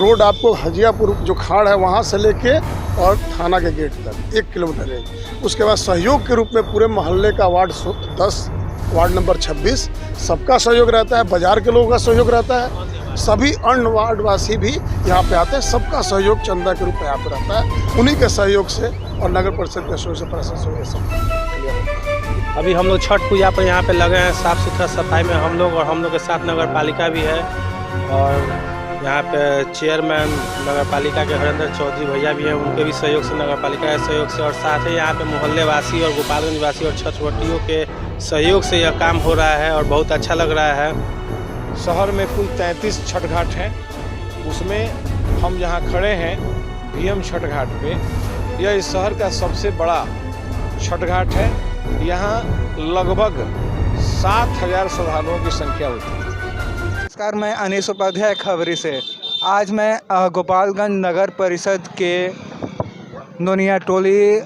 Road आपको हजियापुर जो खाड़ है वहाँ से लेके और थाना के गेट तक 1 किलोमीटर है। उसके बाद सहयोग के रूप में पूरे मोहल्ले का वार्ड 10, वार्ड नंबर 26 सबका सहयोग रहता है, बाजार के लोगों का सहयोग रहता है, सभी अन्य वार्डवासी भी यहाँ पे आते हैं, सबका सहयोग चंदा के रूप में यहाँ पे रहता है। उन्हीं के सहयोग से और नगर परिषद के सहयोग से प्रशासन के सब। अभी हम लोग छठ पूजा पर यहाँ पे लगे हैं, साफ़ सुथरा सफाई में हम लोग और हम लोग के साथ नगर पालिका भी है और यहाँ पे चेयरमैन नगर पालिका के हरेंद्र चौधरी भैया भी हैं, उनके भी सहयोग से, नगर पालिका के सहयोग से और साथ ही यहाँ पे मोहल्ले वासी और गोपालगंज वासी और छठवटियों के सहयोग से यह काम हो रहा है और बहुत अच्छा लग रहा है। शहर में कुल 33 छठ घाट हैं, उसमें हम जहाँ खड़े हैं भीएम छठ घाट पे, यह इस शहर का सबसे बड़ा छठ घाट है। यहाँ लगभग 7,000 श्रद्धालुओं की संख्या होती है। नमस्कार, मैं अनीस उपाध्याय खबरी से। आज मैं गोपालगंज नगर परिषद के नोनिया टोली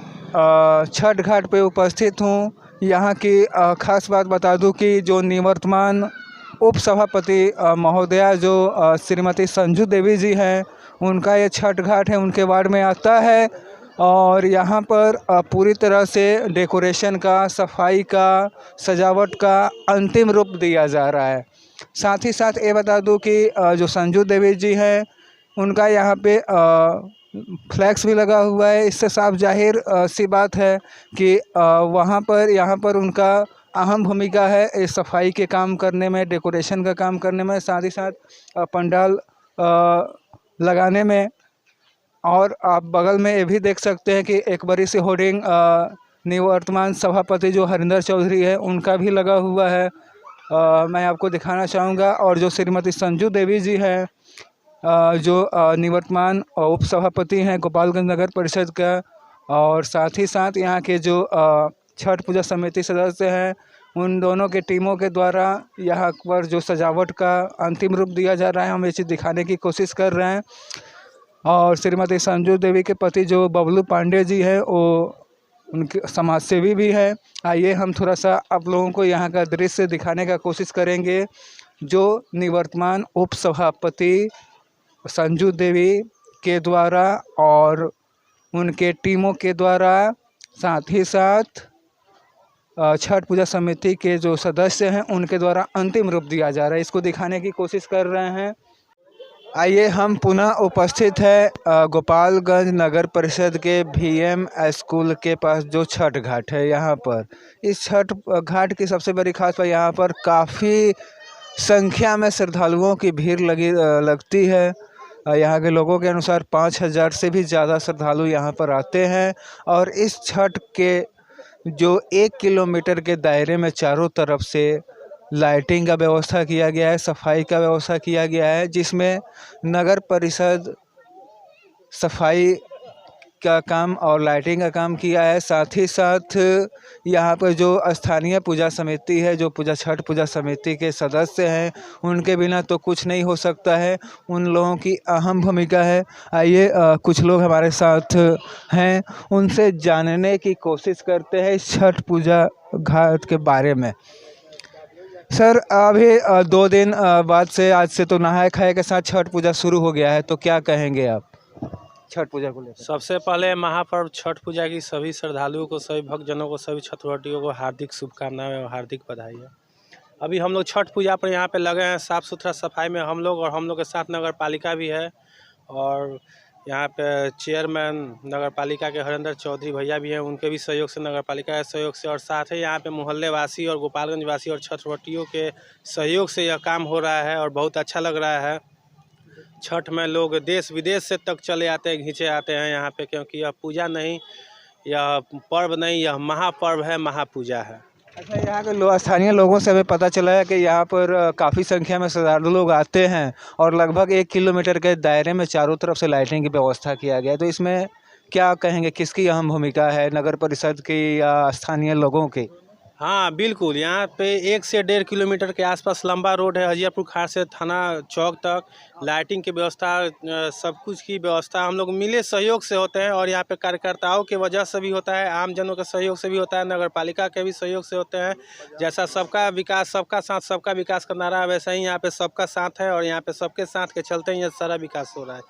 छठ घाट पे उपस्थित हूँ। यहाँ की खास बात बता दूँ कि जो निवर्तमान उप सभापति महोदया जो श्रीमती संजू देवी जी हैं, उनका ये छठ घाट है, उनके वार्ड में आता है और यहाँ पर पूरी तरह से डेकोरेशन का, सफाई का, सजावट का अंतिम रूप दिया जा रहा है। साथ ही साथ ये बता दूं कि जो संजू देवी जी हैं, उनका यहाँ पे फ्लैक्स भी लगा हुआ है। इससे साफ जाहिर सी बात है कि यहाँ पर उनका अहम भूमिका है इस सफाई के काम करने में, डेकोरेशन का काम करने में, साथ ही साथ पंडाल लगाने में। और आप बगल में ये भी देख सकते हैं कि एक बड़ी सी होर्डिंग निवर्तमान सभापति जो हरिंदर चौधरी है, उनका भी लगा हुआ है। मैं आपको दिखाना चाहूँगा। और जो श्रीमती संजू देवी जी हैं, जो निवर्तमान उप सभापति हैं गोपालगंज नगर परिषद का, और साथ ही साथ यहाँ के जो छठ पूजा समिति सदस्य हैं, उन दोनों के टीमों के द्वारा यहाँ पर जो सजावट का अंतिम रूप दिया जा रहा है, हम ये चीज़ दिखाने की कोशिश कर रहे हैं। और श्रीमती संजू देवी के पति जो बबलू पांडे जी हैं, वो उनके समाजसेवी भी हैं। आइए हम थोड़ा सा आप लोगों को यहाँ का दृश्य दिखाने का कोशिश करेंगे, जो निवर्तमान उप सभापति संजू देवी के द्वारा और उनके टीमों के द्वारा, साथ ही साथ छठ पूजा समिति के जो सदस्य हैं, उनके द्वारा अंतिम रूप दिया जा रहा है। इसको दिखाने की कोशिश कर रहे हैं। आइए हम पुनः उपस्थित है गोपालगंज नगर परिषद के भीएम स्कूल के पास जो छठ घाट है। यहाँ पर इस छठ घाट की सबसे बड़ी खास बात, यहाँ पर काफ़ी संख्या में श्रद्धालुओं की भीड़ लगती है। यहाँ के लोगों के अनुसार 5,000 से भी ज़्यादा श्रद्धालु यहाँ पर आते हैं। और इस छठ के जो 1 किलोमीटर के दायरे में चारों तरफ से लाइटिंग का व्यवस्था किया गया है, सफाई का व्यवस्था किया गया है, जिसमें नगर परिषद सफाई का काम और लाइटिंग का काम किया है। साथ ही साथ यहाँ पर जो स्थानीय पूजा समिति है, जो छठ पूजा समिति के सदस्य हैं, उनके बिना तो कुछ नहीं हो सकता है। उन लोगों की अहम भूमिका है। आइए कुछ लोग हमारे साथ हैं, उनसे जानने की कोशिश करते हैं इस छठ पूजा घाट के बारे में। सर, अभी 2 दिन बाद से, आज से तो नहाय खाए के साथ छठ पूजा शुरू हो गया है, तो क्या कहेंगे आप छठ पूजा को लेकर? सबसे पहले महापर्व छठ पूजा की सभी श्रद्धालुओं को, सभी भक्तजनों को, सभी छठवटियों को हार्दिक शुभकामनाएं और हार्दिक बधाई है। अभी हम लोग छठ पूजा पर यहाँ पे लगे हैं, साफ़ सुथरा सफाई में हम लोग और हम लोग के साथ नगर पालिका भी है और यहाँ पे चेयरमैन नगर पालिका के हरेंद्र चौधरी भैया भी हैं, उनके भी सहयोग से, नगर पालिका के सहयोग से और साथ ही यहाँ पे मोहल्ले वासी और गोपालगंज वासी और छठवटियों के सहयोग से यह काम हो रहा है और बहुत अच्छा लग रहा है। छठ में लोग देश विदेश से तक चले आते हैं, खींचे आते हैं यहाँ पे, क्योंकि यह पूजा नहीं, यह पर्व नहीं, यह महापर्व है, महापूजा है। अच्छा, यहाँ के स्थानीय लोगों से हमें पता चला है कि यहाँ पर काफ़ी संख्या में श्रद्धालु लोग आते हैं और लगभग 1 किलोमीटर के दायरे में चारों तरफ से लाइटिंग की व्यवस्था किया गया है। तो इसमें क्या कहेंगे, किसकी अहम भूमिका है, नगर परिषद की या स्थानीय लोगों की? हाँ बिल्कुल, यहाँ पे 1 से 1.5 किलोमीटर के आसपास लंबा रोड है। हजियापुर खाड़ से थाना चौक तक लाइटिंग की व्यवस्था, सब कुछ की व्यवस्था हम लोग मिले सहयोग से होते हैं। और यहाँ पे कार्यकर्ताओं की वजह से भी होता है, आम जनों के सहयोग से भी होता है, नगर पालिका के भी सहयोग से होते हैं। जैसा सबका विकास सबका साथ सबका विकास का नारा है, वैसा ही यहाँ पे सबका साथ है और यहाँ पे सबके साथ के चलते ही ये सारा विकास हो रहा है।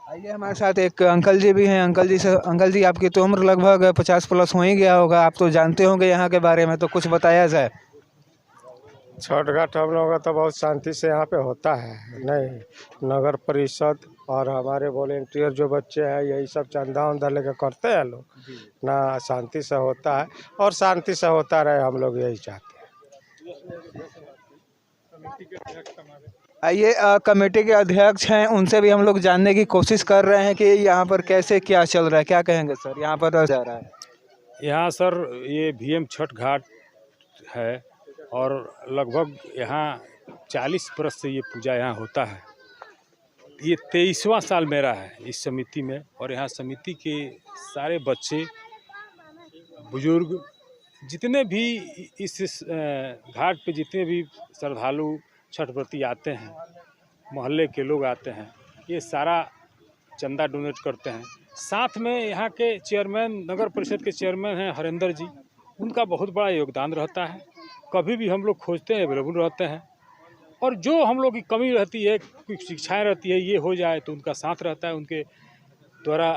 आइए, हमारे साथ एक अंकल जी भी हैं। अंकल जी, आपकी तो उम्र लगभग 50 प्लस हो ही गया होगा, आप तो जानते होंगे यहाँ के बारे में, तो कुछ बताया जाए। छठ घाट हम लोगों का तो बहुत शांति से यहाँ पे होता है। नहीं, नगर परिषद और हमारे वॉलेंटियर जो बच्चे हैं यही सब चंदा उंदा लेकर करते हैं लोग ना, शांति से होता है और शांति से होता रहे, हम लोग यही चाहते हैं। आइए, कमेटी के अध्यक्ष हैं, उनसे भी हम लोग जानने की कोशिश कर रहे हैं कि यहाँ पर कैसे क्या चल रहा है। क्या कहेंगे सर, यहाँ पर जा रहा है? यहाँ सर ये भीम छठ घाट है और लगभग यहाँ 40 बरस से ये पूजा यहाँ होता है। ये 23वां साल मेरा है इस समिति में। और यहाँ समिति के सारे बच्चे बुजुर्ग जितने भी इस घाट पे जितने भी श्रद्धालु छठ व्रती आते हैं, मोहल्ले के लोग आते हैं, ये सारा चंदा डोनेट करते हैं। साथ में यहाँ के चेयरमैन, नगर परिषद के चेयरमैन हैं हरिंदर जी, उनका बहुत बड़ा योगदान रहता है। कभी भी हम लोग खोजते हैं, अवेलेबल रहते हैं। और जो हम लोग की कमी रहती है, कुछ शिक्षाएँ रहती है, ये हो जाए तो उनका साथ रहता है, उनके द्वारा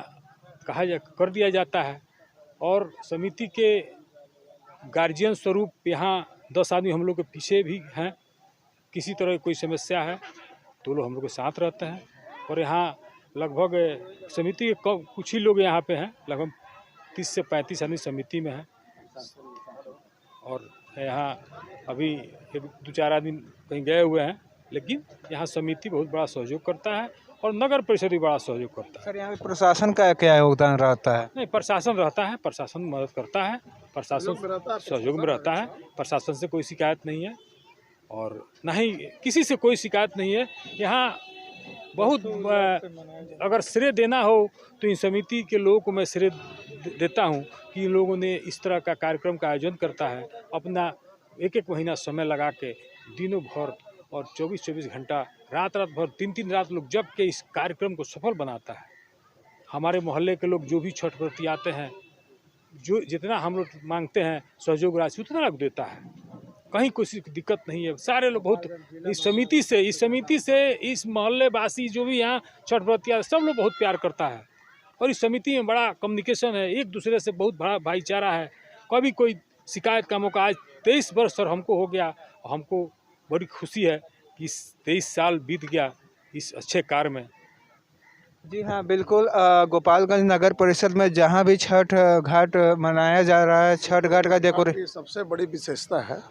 कर दिया जाता है। और समिति के गार्जियन स्वरूप यहाँ 10 आदमी हम लोग के पीछे भी हैं। किसी तरह की कोई समस्या है तो लोग हम लोग के साथ रहते हैं। और यहाँ लगभग समिति के कुछ ही लोग यहाँ पे हैं, लगभग 30 से 35 आदमी समिति में हैं। और यहाँ अभी 2-4 आदमी कहीं गए हुए हैं, लेकिन यहाँ समिति बहुत बड़ा सहयोग करता है और नगर परिषद भी बड़ा सहयोग करता है। सर, यहाँ पे प्रशासन का क्या योगदान रहता है? नहीं, प्रशासन रहता है, प्रशासन मदद करता है, प्रशासन सहयोग में रहता है। प्रशासन से कोई शिकायत नहीं है और ना ही किसी से कोई शिकायत नहीं है। यहाँ बहुत अगर श्रेय देना हो तो इन समिति के लोगों को मैं श्रेय देता हूँ कि इन लोगों ने इस तरह का कार्यक्रम का आयोजन करता है, अपना एक महीना समय लगा के दिनों भर और 24 घंटा रात भर 3 रात लोग जग के इस कार्यक्रम को सफल बनाता है। हमारे मोहल्ले के लोग जो भी छठ व्रती आते हैं, जो जितना हम लोग मांगते हैं सहयोग राशि उतना लोग देता है। कहीं कोई दिक्कत नहीं है। सारे लोग बहुत इस समिति से इस मोहल्ले वासी जो भी यहाँ छठ व्रती सब लोग बहुत प्यार करता है। और इस समिति में बड़ा कम्युनिकेशन है, एक दूसरे से बहुत बड़ा भाईचारा है। कभी कोई शिकायत का मौका, आज 23 वर्ष सर हमको हो गया, हमको बड़ी खुशी है कि 23 साल बीत गया इस अच्छे कार्य में। जी हाँ, बिल्कुल। गोपालगंज नगर परिषद में जहाँ भी छठ घाट मनाया जा रहा है, छठ घाट का डेकोरेशन सबसे बड़ी विशेषता है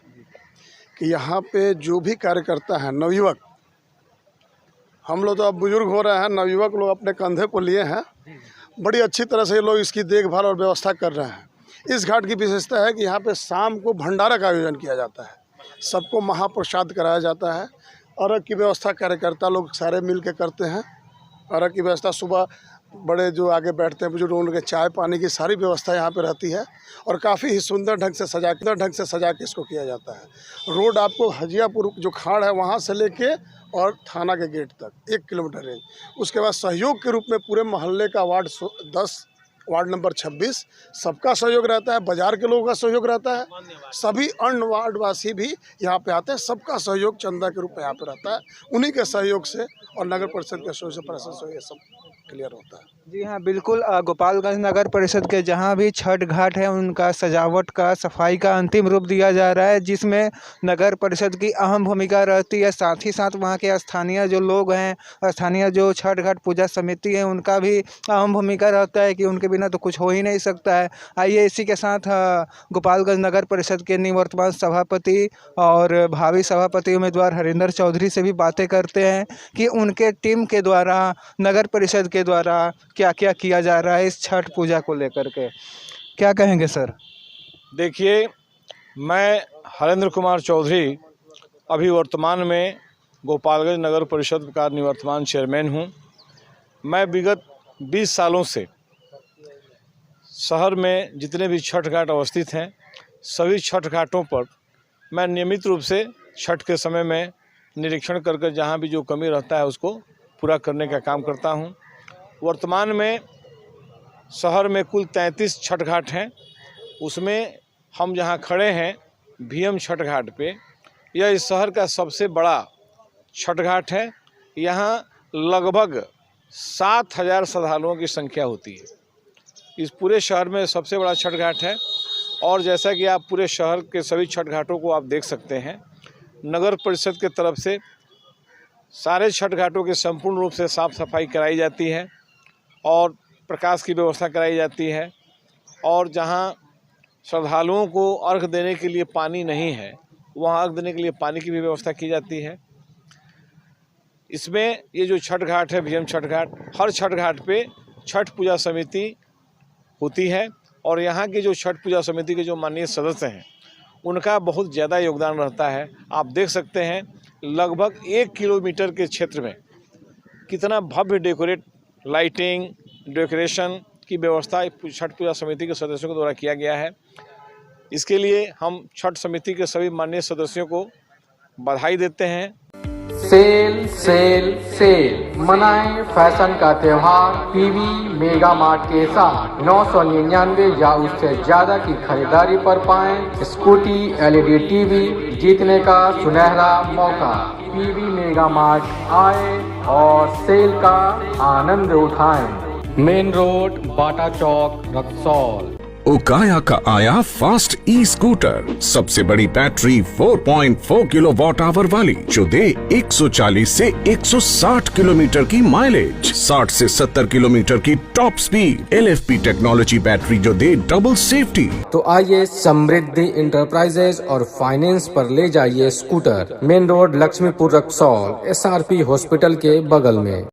कि यहाँ पे जो भी कार्यकर्ता है, नवयुवक, हम लोग तो अब बुजुर्ग हो रहे हैं, नवयुवक लोग अपने कंधे को लिए हैं, बड़ी अच्छी तरह से ये लोग इसकी देखभाल और व्यवस्था कर रहे हैं। इस घाट की विशेषता है कि यहाँ पे शाम को भंडारा का आयोजन किया जाता है, सबको महाप्रसाद कराया जाता है। अर्घ की व्यवस्था कार्यकर्ता लोग सारे मिल के करते हैं। अर्घ की व्यवस्था सुबह बड़े जो आगे बैठते हैं बुजुर्ग, उनके चाय पानी की सारी व्यवस्था यहाँ पे रहती है और काफ़ी ही सुंदर ढंग से सजा के इसको किया जाता है। रोड आपको हजियापुर जो खाड़ है वहाँ से लेके और थाना के गेट तक 1 किलोमीटर रेंज। उसके बाद सहयोग के रूप में पूरे मोहल्ले का वार्ड 10, वार्ड नंबर 26 सबका सहयोग रहता है, बाजार के लोगों का सहयोग रहता है, सभी अन्य वार्डवासी भी यहाँ पे आते हैं, सबका सहयोग चंदा के रूप में यहाँ पे रहता है। उन्हीं के सहयोग से और नगर परिषद के सहयोग से प्रशासन ये सब क्लियर होता है। जी हाँ, बिल्कुल। गोपालगंज नगर परिषद के जहाँ भी छठ घाट है उनका सजावट का, सफाई का अंतिम रूप दिया जा रहा है, जिसमें नगर परिषद की अहम भूमिका रहती है। साथ ही साथ वहाँ के स्थानीय जो लोग हैं, स्थानीय जो छठ घाट पूजा समिति है, उनका भी अहम भूमिका रहता है कि उनके बिना तो कुछ हो ही नहीं सकता है। आइए, इसी के साथ गोपालगंज नगर परिषद के निवर्तमान सभापति और भावी सभापति उम्मीदवार हरिंदर चौधरी से भी बातें करते हैं कि उनके टीम के द्वारा, नगर परिषद के द्वारा क्या क्या किया जा रहा है इस छठ पूजा को लेकर के। क्या कहेंगे सर? देखिए, मैं हरेंद्र कुमार चौधरी अभी वर्तमान में गोपालगंज नगर परिषद का निवर्तमान चेयरमैन हूँ। मैं विगत 20 सालों से शहर में जितने भी छठ घाट अवस्थित हैं सभी छठ घाटों पर मैं नियमित रूप से छठ के समय में निरीक्षण करके जहाँ भी जो कमी रहता है उसको पूरा करने का काम करता हूँ। वर्तमान में शहर में कुल 33 छठ घाट हैं। उसमें हम जहाँ खड़े हैं भीम छठ घाट पे, यह इस शहर का सबसे बड़ा छठ घाट है। यहाँ लगभग 7,000 श्रद्धालुओं की संख्या होती है। इस पूरे शहर में सबसे बड़ा छठ घाट है। और जैसा कि आप पूरे शहर के सभी छठ घाटों को आप देख सकते हैं, नगर परिषद के तरफ से सारे छठ घाटों की संपूर्ण रूप से साफ़ सफाई कराई जाती है और प्रकाश की व्यवस्था कराई जाती है। और जहां श्रद्धालुओं को अर्घ देने के लिए पानी नहीं है, वहां अर्घ देने के लिए पानी की भी व्यवस्था की जाती है। इसमें ये जो छठ घाट है भीम छठ घाट, हर छठ घाट पे छठ पूजा समिति होती है और यहाँ की जो छठ पूजा समिति के जो माननीय सदस्य हैं उनका बहुत ज़्यादा योगदान रहता है। आप देख सकते हैं लगभग 1 किलोमीटर के क्षेत्र में कितना भव्य लाइटिंग डेकोरेशन की व्यवस्था छठ पूजा समिति के सदस्यों के द्वारा किया गया है। इसके लिए हम छठ समिति के सभी माननीय सदस्यों को बधाई देते हैं। सेल सेल सेल मनाएं फैशन का त्योहार पीवी मेगा मार्ट के साथ। 999 या उससे ज्यादा की खरीदारी पर पाएं स्कूटी, एलईडी टीवी जीतने का सुनहरा मौका। पीवी मेगा मार्ट आए और सेल का आनंद उठाएं। मेन रोड, बाटा चौक, रक्सौल। ओकाया का आया फास्ट ई स्कूटर, सबसे बड़ी बैटरी 4.4 किलोवाट आवर वाली, जो दे 140 से 160 किलोमीटर की माइलेज, 60 से 70 किलोमीटर की top speed, LFP technology battery जो दे डबल सेफ्टी। तो आइए समृद्धि इंटरप्राइजेज और फाइनेंस पर ले जाइए scooter. Main road, Laxmipur, Raxaul, SRP hospital के बगल में।